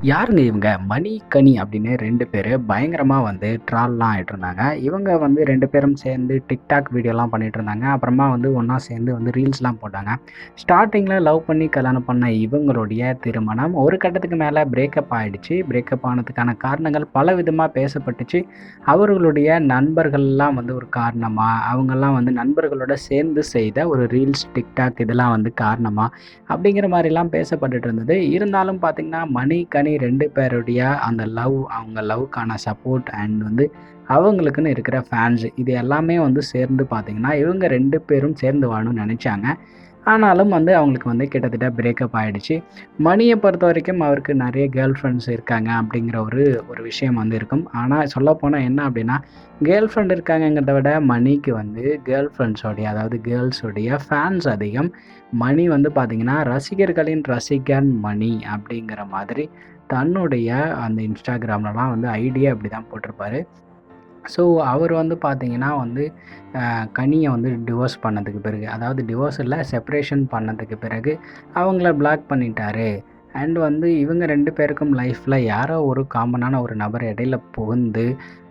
யாருங்க இவங்க? மணி, கனி அப்படின்னு 2 பேரு பயங்கரமா ட்ரால்லாம் ஆயிட்டுருந்தாங்க. இவங்க 2 பேரும் சேர்ந்து டிக்டாக் வீடியோலாம் பண்ணிட்டுருந்தாங்க. அப்புறமா ஒண்ணா சேர்ந்து ரீல்ஸ்லாம் போட்டாங்க. ஸ்டார்ட்டிங்கில லவ் பண்ணி கல்யாணம் பண்ண இவங்களுடைய திருமணம் ஒரு கட்டத்துக்கு மேல பிரேக்கப் ஆயிடுச்சு. பிரேக்கப் ஆனதுக்கான காரணங்கள் பலவிதமா பேசப்பட்டுச்சு. அவர்களுடைய நண்பர்கள்லாம் ஒரு காரணமா, அவங்கலாம் நண்பர்களோட சேர்ந்து செய்த ஒரு ரீல்ஸ், டிக்டாக் இதெல்லாம் காரணமா, அப்படிங்கிற மாரிலாம் பேசப்பட்டுட்டு இருந்தது. இருந்தாலும் பார்த்தீங்கன்னா, மணி, கனி 2 பேருடைய அந்த அவங்க லவ்வுக்கான சப்போர்ட் அண்ட் அவங்களுக்குன்னு இருக்கிற ஃபேன்ஸ் இது எல்லாமே சேர்ந்து பார்த்தீங்கன்னா, இவங்க 2 பேரும் சேர்ந்து வாழணும்னு நெனைச்சாங்க. ஆனாலும் அவங்களுக்கு கிட்டத்தட்ட பிரேக்கப் ஆயிடுச்சு. மணிய பொறுத்தவரைக்கும் அவருக்கு நெறைய கேர்ள் ஃப்ரெண்ட்ஸ் இருக்காங்க அப்படிங்கிற ஒரு ஒரு விஷயம் இருக்கும். ஆனா சொல்லப்போனா என்ன அப்படின்னா, கேர்ள் ஃப்ரெண்ட் இருக்காங்கங்கிறத விட மணிக்கு கேர்ள் ஃப்ரெண்ட்ஸோடைய அதாவது கேர்ள்ஸோடைய ஃபேன்ஸ் அதிகம். மணி பார்த்தீங்கன்னா, ரசிகர்களின் ரசிகன் மணி அப்படிங்கிற மாதிரி தன்னுடைய அந்த Instagramலலாம் ஐடியே அப்படி தான் போட்டிருப்பாரு. ஸோ அவர் பார்த்தீங்கன்னா கனிய டிவோர்ஸ் பண்ணதுக்கு பிறகு, அதாவது டிவோர்ஸ் இல்ல செப்பரேஷன் பண்ணதுக்கு பிறகு அவங்கள பிளாக் பண்ணிட்டாரு. அண்ட் இவங்க 2 பேருக்கும் லைஃப்ல யாரோ ஒரு காமனான ஒரு நபர் இடையில புகுந்து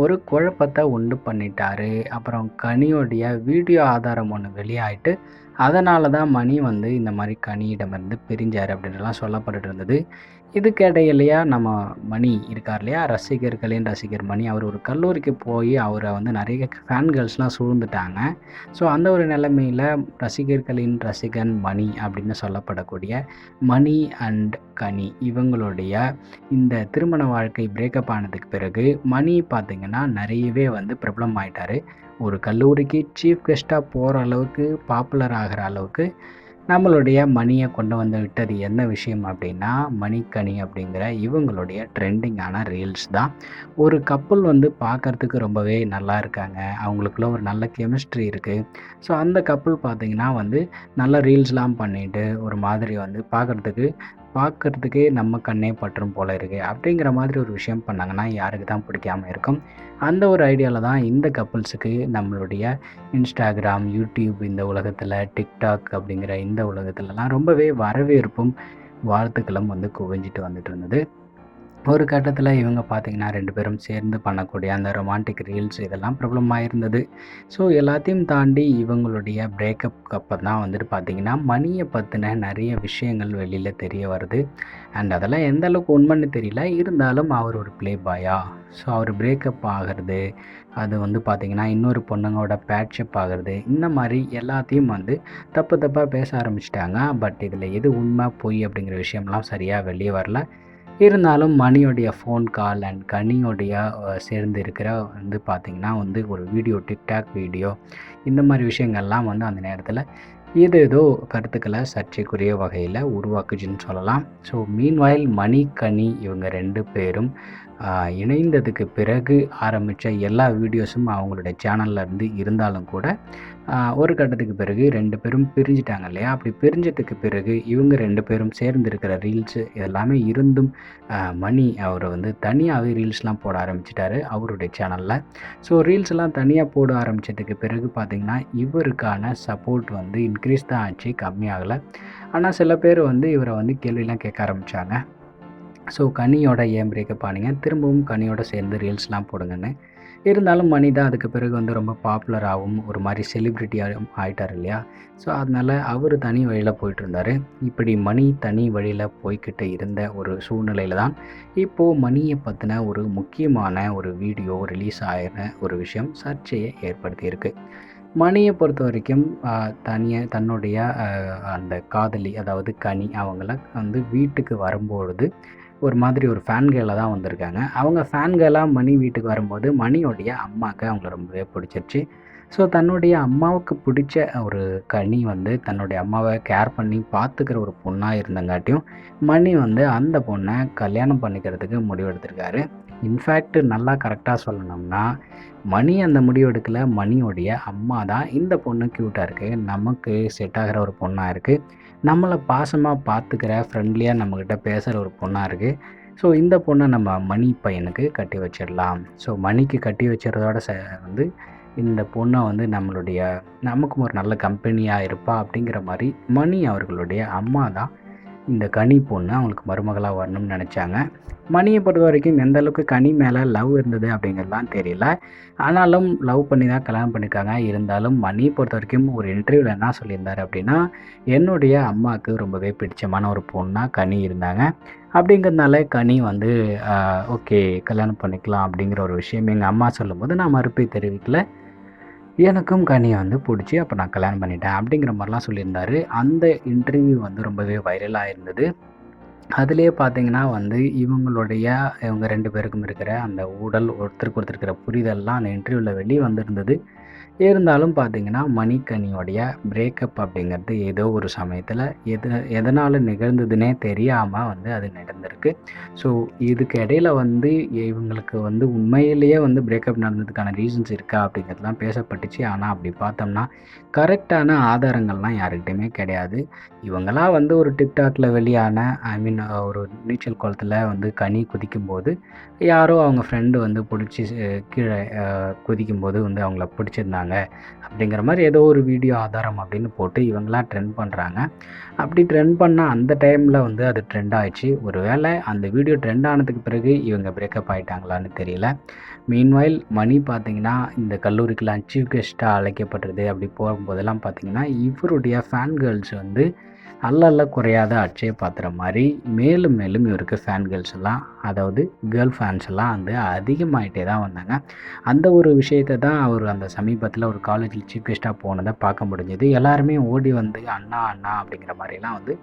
ஒரு குழப்பத்த உண்டு பண்ணிட்டாரு. அப்புறம் கனியோடைய வீடியோ ஆதாரம் ஒண்ணு வெளியாயிட்டு, அதனால தான் மணி இந்த மாரி கனியிடமிருந்து பிரிஞ்சாரு அப்படின்னுலாம் சொல்லப்பட்டுட்டு இருந்தது. இதுக்கு இடையிலயா நம்ம மணி இருக்கார் இல்லையா? ரசிகர்களின் ரசிகர் மணி. அவர் ஒரு கல்லூரிக்கு போய் அவர நெறைய ஃபேன் கேர்ள்ஸ்லாம் சூழ்ந்துட்டாங்க. ஸோ அந்த ஒரு நிலைமையில ரசிகர்களின் ரசிகன் மணி அப்படின்னு சொல்லப்படக்கூடிய மணி அண்ட் கனி இவங்களுடைய இந்த திருமண வாழ்க்கை பிரேக்கப் ஆனதுக்கு பிறகு மணி பார்த்தீங்கன்னா, நெறையவே பிரபலம் ஆயிட்டாரு. ஒரு கல்லூரிக்கு சீஃப் கெஸ்ட்டா போற அளவுக்கு, பாப்புலர் ஆகுற அளவுக்கு நம்மளுடைய மணிய கொண்டு வந்து விட்டது என்ன விஷயம் அப்படின்னா, மணிக்கனி அப்படிங்கிற இவங்களுடைய ட்ரெண்டிங்கான ரீல்ஸ் தான். ஒரு கப்புள் பார்க்கறதுக்கு ரொம்பவே நல்லா இருக்காங்க. அவங்களுக்குள்ள ஒரு நல்ல கெமிஸ்ட்ரி இருக்கு. ஸோ அந்த கப்புள் பார்த்தீங்கன்னா நல்ல ரீல்ஸ்லாம் பண்ணிட்டு, ஒரு மாதிரி பார்க்கறதுக்கே நம்ம கண்ணே பற்றும் போல இருக்கு. அப்படிங்கிற மாதிரி ஒரு விஷயம் பண்ணாங்கன்னா, யாருக்கு தான் பிடிக்காம இருக்கும். அந்த ஒரு ஐடியால தான் இந்த கப்புள்ஸுக்கு நம்மளுடைய Instagram, YouTube இந்த உலகத்துல, TikTok அப்படிங்கிற இந்த உலகத்துலலாம் ரொம்பவே வரவேற்பும், வாழ்த்துக்களும் குவிஞ்சிட்டு வந்துட்டு இருந்தது. ஒரு கட்டத்தில இவங்க பார்த்தீங்கன்னா 2 பேரும் சேர்ந்து பண்ணக்கூடிய அந்த ரொமான்டிக் ரீல்ஸ் இதெல்லாம் பிரபலமாக இருந்தது. ஸோ எல்லாத்தையும் தாண்டி இவங்களுடைய பிரேக்கப்க்கு அப்புறம் தான் பார்த்தீங்கன்னா, மணிய பத்தின நிறைய விஷயங்கள் வெளியில தெரிய வருது. அண்ட் அதெல்லாம் எந்த அளவுக்கு உண்மைன்னு தெரியல. இருந்தாலும் அவர் ஒரு ப்ளே பாயா, ஸோ அவர் பிரேக்கப் ஆகுறது, அது பார்த்தீங்கன்னா இன்னொரு பொண்ணுங்களோட பேட்சப் ஆகுறது, இந்த மாரி எல்லாத்தையும் தப்பு தப்பா பேச ஆரம்பிச்சுட்டாங்க. பட் இதில எது உண்மை, பொய் அப்படிங்கிற விஷயம்லாம் சரியா வெளிய வரல. இருந்தாலும் மணியோடைய ஃபோன் கால் அண்ட் கனியோடைய சேர்ந்து இருக்கிற பார்த்தீங்கன்னா ஒரு வீடியோ, டிக்டாக் வீடியோ இந்த மாதிரி விஷயங்கள்லாம் அந்த நேரத்தில் ஏதேதோ கருத்துக்களை சர்ச்சைக்குரிய வகையில் உருவாக்குச்சுன்னு சொல்லலாம். ஸோ மீன்வாயில் மணி, கனி இவங்க 2 பேரும் இணைந்ததுக்கு பிறகு ஆரம்பித்த எல்லா வீடியோஸும் அவங்களுடைய சேனல்ல இருந்து இருந்தாலும் கூட ஒரு கட்டத்துக்கு பிறகு 2 பேரும் பிரிஞ்சுட்டாங்க இல்லையா? அப்படி பிரிஞ்சதுக்கு பிறகு இவங்க 2 பேரும் சேர்ந்து இருக்கிற ரீல்ஸு இதெல்லாமே இருந்தும் மணி அவர் தனியாகவே ரீல்ஸ்லாம் போட ஆரம்பிச்சிட்டாரு அவருடைய சேனலில். ஸோ ரீல்ஸ்லாம் தனியாக போட ஆரம்பித்ததுக்கு பிறகு பார்த்திங்கன்னா, இவருக்கான சப்போர்ட் இன்க்ரீஸ் தான் ஆச்சு, கம்மியாகலை. ஆனால் சில பேர் இவரை கேள்விலாம் கேட்க ஆரம்பித்தாங்க. ஸோ கனியோட ஏன் பிரேக்கப் ஆனீங்க? திரும்பவும் கனியோட சேர்ந்து ரீல்ஸ்லாம் போடுங்கன்னு. இருந்தாலும் மணி தான் அதுக்கு பிறகு ரொம்ப பாப்புலராகவும் ஒரு மாதிரி செலிப்ரிட்டியாகவும் ஆயிட்டார் இல்லையா? ஸோ அதனால் அவர் தனி வழியில் போயிட்டுருந்தார். இப்படி மணி தனி வழியில் போய்க்கிட்டு இருந்த ஒரு சூழ்நிலையில் தான் இப்போது மணியை பற்றின ஒரு முக்கியமான ஒரு வீடியோ ரிலீஸ் ஆகின ஒரு விஷயம் சர்ச்சையை ஏற்படுத்தியிருக்கு. மணியை பொறுத்த வரைக்கும் தன்னுடைய அந்த காதலி அதாவது கனி அவங்கள வீட்டுக்கு வரும்பொழுது ஒரு மாதிரி ஒரு ஃபேன் கேர்ளாக தான் வந்திருக்காங்க. அவங்க ஃபேன் கேர்ளாக மணி வீட்டுக்கு வரும்போது மணியோடைய அம்மாவுக்கு அவங்கள ரொம்பவே பிடிச்சிருச்சு. ஸோ தன்னுடைய அம்மாவுக்கு பிடிச்ச ஒரு கனி தன்னுடைய அம்மாவை கேர் பண்ணி பார்த்துக்கிற ஒரு பொண்ணாக இருந்தங்காட்டியும் மணி அந்த பொண்ணை கல்யாணம் பண்ணிக்கிறதுக்கு முடிவெடுத்திருக்காரு. இன்ஃபேக்ட் நல்லா கரெக்டாக சொல்லணும்னா, மணி அந்த முடிவு எடுக்கல. மணியோடைய அம்மா தான் இந்த பொண்ணு க்யூட்டாக இருக்குது, நமக்கு செட் ஆகிற ஒரு பொண்ணாக இருக்குது, நம்மளை பாசமாக பார்த்துக்கிற ஃப்ரெண்ட்லியாக நம்மக்கிட்ட பேசுகிற ஒரு பொண்ணாக இருக்குது. ஸோ இந்த பொண்ணை நம்ம மணி பையனுக்கு கட்டி வச்சிடலாம். ஸோ மணிக்கு கட்டி வச்சிடுறதோட இந்த பொண்ணை நமக்கும் ஒரு நல்ல கம்பெனியாக இருப்பா அப்படிங்கிற மாதிரி மணி அவர்களுடைய அம்மா தான் இந்த கனி பொண்ணு அவங்களுக்கு மருமகளாக வரணும்னு நினச்சாங்க. மணியை பொறுத்த வரைக்கும் எந்த அளவுக்கு கனி மேலே லவ் இருந்தது அப்படிங்கிறதுலாம் தெரியல. ஆனாலும் லவ் பண்ணி தான் கல்யாணம் பண்ணியிருக்காங்க. இருந்தாலும் மணியை பொறுத்த வரைக்கும் ஒரு இன்டர்வியூவில் என்ன சொல்லியிருந்தார் அப்படின்னா, என்னுடைய அம்மாவுக்கு ரொம்பவே பிடிச்சமான ஒரு பொண்ணா கனி இருந்தாங்க. அப்படிங்கிறதுனால கனி வந்து ஓகே கல்யாணம் பண்ணிக்கலாம் அப்படிங்கிற ஒரு விஷயம் எங்கள் அம்மா சொல்லும்போது நான் மறுப்பை தெரிவிக்கல. எனக்கும் கனியை வந்து பிடிச்சி அப்போ நான் கல்யாணம் பண்ணிட்டேன் அப்படிங்கிற மாதிரிலாம் சொல்லியிருந்தார். அந்த இன்டர்வியூ வந்து ரொம்பவே வைரலாக இருந்தது. அதிலேயே பார்த்தீங்கன்னா வந்து இவங்க 2 பேருக்கும் இருக்கிற அந்த ஒருத்தருக்கு ஒருத்தர் இருக்கிற புரிதல்லாம் அந்த இன்டர்வியூவில் வெளியே வந்திருந்தது. இருந்தாலும் பார்த்தீங்கன்னா, மணிக்கனியோடைய பிரேக்கப் அப்படிங்கிறது ஏதோ ஒரு சமயத்தில் எதனால் நிகழ்ந்ததுன்னே தெரியாமல் வந்து அது நடந்திருக்கு. ஸோ இதுக்கு இடையில வந்து இவங்களுக்கு வந்து உண்மையிலேயே வந்து பிரேக்கப் நடந்ததுக்கான ரீசன்ஸ் இருக்கா அப்படிங்கிறதுலாம் பேசப்பட்டுச்சு. ஆனால் அப்படி பார்த்தோம்னா கரெக்டான ஆதாரங்கள்லாம் யாருக்கிட்டையுமே கிடையாது. இவங்களா வந்து ஒரு டிக்டாக்ல வெளியான ஒரு நீச்சல் குளத்துல வந்து கனி குதிக்கும்போது யாரோ அவங்க ஃப்ரெண்டு வந்து பிடிச்சி கீழே குதிக்கும்போது வந்து அவங்கள பிடிச்சிருந்தாங்க அப்படிங்கிற மாதிரி ஏதோ ஒரு வீடியோ ஆதாரம் அப்படின்னு போட்டு இவங்களாம் ட்ரெண்ட் பண்ணுறாங்க. அப்படி ட்ரெண்ட் பண்ணால் அந்த டைமில் வந்து அது ட்ரெண்ட் ஆயிடுச்சு. ஒருவேளை அந்த வீடியோ ட்ரெண்ட் ஆனதுக்கு பிறகு இவங்க பிரேக்கப் ஆகிட்டாங்களான்னு தெரியல. மீன்வைல் மணி பார்த்தீங்கன்னா இந்த கல்லூரிக்கெலாம் சீஃப் கெஸ்ட்டாக அழைக்கப்படுறது அப்படி போகும்போதெல்லாம் பார்த்தீங்கன்னா இவருடைய ஃபேன் கேர்ள்ஸ் வந்து அல்ல குறையாத அட்சய பாத்திரம் மாதிரி மேலும் மேலும் இவருக்கு ஃபேன் கேர்ள்ஸ் எல்லாம், அதாவது கேர்ள் ஃபேன்ஸ் எல்லாம் வந்து அதிகமாகிட்டே தான் வந்தாங்க. அந்த ஒரு விஷயத்தை தான் அவர் அந்த சமீபத்தில் ஒரு காலேஜில் சீஃப் கெஸ்ட்டாக போனதை பார்க்க முடிஞ்சது. எல்லாருமே ஓடி வந்து அண்ணா அண்ணா அப்படிங்கிற மாதிரிலாம் வந்து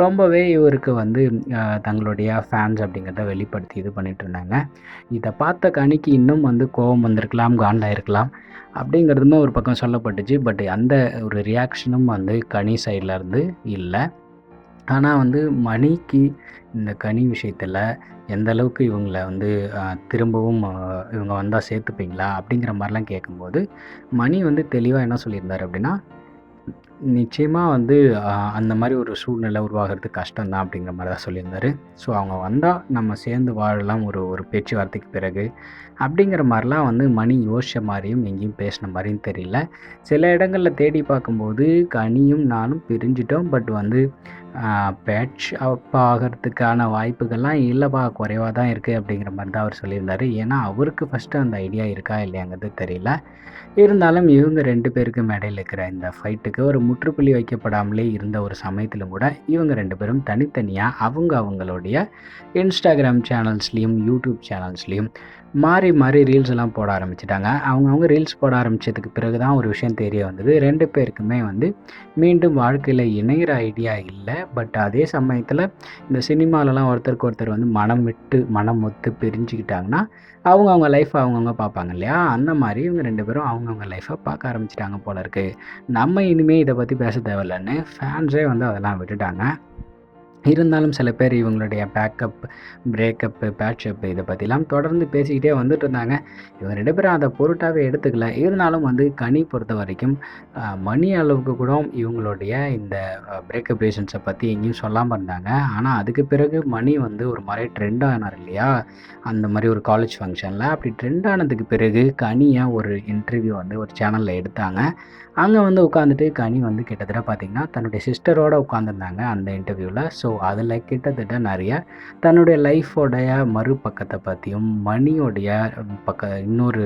ரொம்பவே இவருக்கு வந்து தங்களுடைய ஃபேன்ஸ் அப்படிங்கிறத வெளிப்படுத்தி இது பண்ணிட்டு இருந்தாங்க. இதை பார்த்த கனிக்கு இன்னும் வந்து கோபம் வந்திருக்கலாம், காண்டாயிருக்கலாம் அப்படிங்கிறதுமே ஒரு பக்கம் சொல்லப்பட்டுச்சு. பட் அந்த ஒரு ரியாக்ஷனும் வந்து கனி சைடில் இருந்து இல்லை. ஆனால் வந்து மணிக்கு இந்த கனி விஷயத்தில் எந்த அளவுக்கு இவங்கள வந்து திரும்பவும் இவங்க வந்தால் சேர்த்துப்பீங்களா அப்படிங்கிற மாதிரிலாம் கேட்கும்போது மணி வந்து தெளிவாக என்ன சொல்லியிருந்தார் அப்படின்னா, நிச்சயமாக வந்து அந்த மாதிரி ஒரு சூழ்நிலை உருவாகிறது கஷ்டம் தான் அப்படிங்கிற மாதிரி தான் சொல்லியிருந்தார். ஸோ அவங்க வந்தால் நம்ம சேர்ந்து வாழலாம் ஒரு பேச்சுவார்த்தைக்கு பிறகு அப்படிங்கிற மாதிரிலாம் வந்து மணி யோசித்த மாதிரியும் எங்கேயும் பேசின மாதிரியும் தெரியல. சில இடங்களில் தேடி பார்க்கும்போது கனியும் நானும் பிரிஞ்சிட்டோம். பட் வந்து பேட்ச் அப் ஆகிறதுக்கான வாய்ப்புகள்லாம் இல்லைப்பா, குறைவாக தான் இருக்குது அப்படிங்கிற மாதிரி தான் அவர் சொல்லியிருந்தார். ஏன்னா அவருக்கு ஃபஸ்ட்டு அந்த ஐடியா இருக்கா இல்லையாங்கிறது தெரியல. இருந்தாலும் இவங்க 2 பேருக்கும் இடையில இருக்கிற இந்த ஃபைட்டுக்கு ஒரு முற்றுப்புள்ளி வைக்கப்படாமலே இருந்த ஒரு சமயத்திலும் கூட இவங்க 2 பேரும் தனித்தனியாக அவங்களுடைய இன்ஸ்டாகிராம் சேனல்ஸ்லேயும் யூடியூப் சேனல்ஸ்லேயும் மாறி மாறி ரீல்ஸ் எல்லாம் போட ஆரம்பிச்சிட்டாங்க. அவங்கவுங்க ரீல்ஸ் போட ஆரம்பித்ததுக்கு பிறகு தான் ஒரு விஷயம் தெரிய வந்தது. 2 பேருக்குமே வந்து மீண்டும் வாழ்க்கையில் இணைகிற ஐடியா இல்லை. பட் அதே சமயத்தில் இந்த சினிமாலலாம் ஒருத்தருக்கு ஒருத்தர் வந்து மனம் ஒத்து பிரிஞ்சுக்கிட்டாங்கன்னா அவங்கவுங்க லைஃப்பை அவங்கவுங்க பார்ப்பாங்க இல்லையா? அந்த மாதிரி இவங்க 2 பேரும் அவங்கவுங்க லைஃப்பை பார்க்க ஆரம்பிச்சிட்டாங்க போல இருக்குது. நம்ம இனிமேல் இதை பற்றி பேச தேவையில்லைன்னு ஃபேன்ஸே வந்து அதெல்லாம் விட்டுட்டாங்க. இருந்தாலும் சில பேர் இவங்களுடைய பிரேக்கப்பு, பேட்சப்பு இதை பற்றிலாம் தொடர்ந்து பேசிக்கிட்டே வந்துட்டு இருந்தாங்க. இவங்க 2 பேரும் அதை பொருட்டாகவே எடுத்துக்கல. இருந்தாலும் வந்து கனி பொறுத்த வரைக்கும் மணி அளவுக்கு கூட இவங்களுடைய இந்த பிரேக்கப் ரீசன்ஸை பற்றி எங்கேயும் சொல்லாமல் இருந்தாங்க. ஆனால் அதுக்கு பிறகு மணி வந்து ஒரு மாதிரி ட்ரெண்ட் ஆனார் இல்லையா? அந்த மாதிரி ஒரு காலேஜ் ஃபங்க்ஷனில். அப்படி ட்ரெண்ட் ஆனதுக்கு பிறகு கனியை ஒரு இன்டர்வியூ வந்து ஒரு சேனலில் எடுத்தாங்க. அங்கே வந்து உட்காந்துட்டு கனி வந்து கிட்டத்தட்ட பார்த்திங்கன்னா தன்னுடைய சிஸ்டரோடு உட்காந்துருந்தாங்க அந்த இன்டர்வியூவில். ஸோ அதில் கிட்டத்தட்ட நிறைய தன்னுடைய லைஃபோடைய மறுபக்கத்தை பற்றியும் மணியோடைய இன்னொரு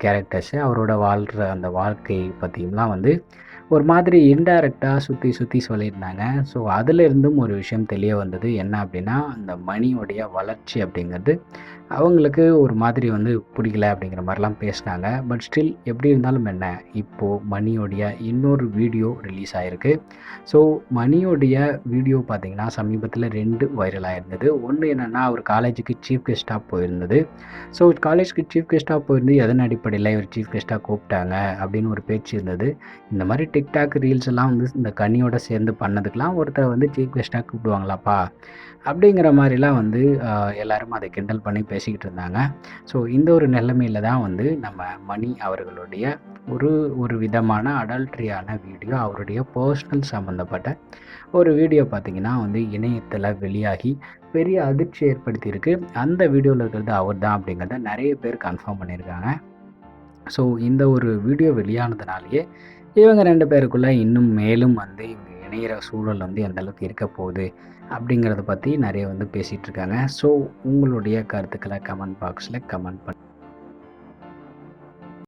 கேரக்டர்ஸு அவரோட வாழ்கிற அந்த வாழ்க்கை பற்றியும்லாம் வந்து ஒரு மாதிரி இன்டைரக்டாக சுற்றி சொல்லியிருந்தாங்க. ஸோ அதிலிருந்தும் ஒரு விஷயம் தெரிய வந்தது. என்ன அப்படின்னா, அந்த மணியோடைய வளர்ச்சி அப்படிங்கிறது அவங்களுக்கு ஒரு மாதிரி வந்து பிடிக்கல அப்படிங்கிற மாதிரிலாம் பேசினாங்க. பட் ஸ்டில் எப்படி இருந்தாலும் என்ன, இப்போது மணியோடைய இன்னொரு வீடியோ ரிலீஸ் ஆகிருக்கு. ஸோ மணியோடைய வீடியோ பார்த்திங்கன்னா சமீபத்தில் 2 வைரலாக இருந்தது. ஒன்று என்னென்னா, அவர் காலேஜுக்கு சீஃப் கெஸ்ட்டாக போயிருந்தது. ஸோ காலேஜுக்கு சீஃப் கெஸ்ட்டாக போயிருந்து எதன் அடிப்படையில் இவர் சீஃப் கெஸ்ட்டாக கூப்பிட்டாங்க அப்படின்னு ஒரு பேச்சு இருந்தது. இந்த மாதிரி டிக்டாக் ரீல்ஸ் எல்லாம் வந்து இந்த கனியோட சேர்ந்து பண்ணதுக்கெலாம் ஒருத்தர் வந்து சீஃப் கெஸ்ட்டாக கூப்பிடுவாங்களாப்பா அப்படிங்கிற மாதிரிலாம் வந்து எல்லோரும் அதை கிண்டல் பண்ணி பேசிக்கிட்டு இருந்தாங்க. ஸோ இந்த ஒரு நிலைமையில் தான் வந்து நம்ம மணி அவர்களுடைய ஒரு விதமான அடல்ட்ரியான வீடியோ, அவருடைய பர்சனல் சம்மந்தப்பட்ட ஒரு வீடியோ பார்த்திங்கன்னா வந்து இணையத்தில் வெளியாகி பெரிய அதிர்ச்சி ஏற்படுத்தியிருக்கு. அந்த வீடியோவில் இருக்கிறது அவர் தான் அப்படிங்கிறத நிறைய பேர் கன்ஃபார்ம் பண்ணியிருக்காங்க. ஸோ இந்த ஒரு வீடியோ வெளியானதுனாலேயே இவங்க 2 பேருக்குள்ளே இன்னும் மேலும் வந்து இவங்க இணையிற சூழல் வந்து எந்த அளவுக்கு இருக்க போகுது அப்படிங்கிறத பற்றி நிறைய வந்து பேசிகிட்டு இருக்காங்க. ஸோ உங்களுடைய கருத்துக்களை கமெண்ட் பாக்ஸில் கமெண்ட் பண்ணி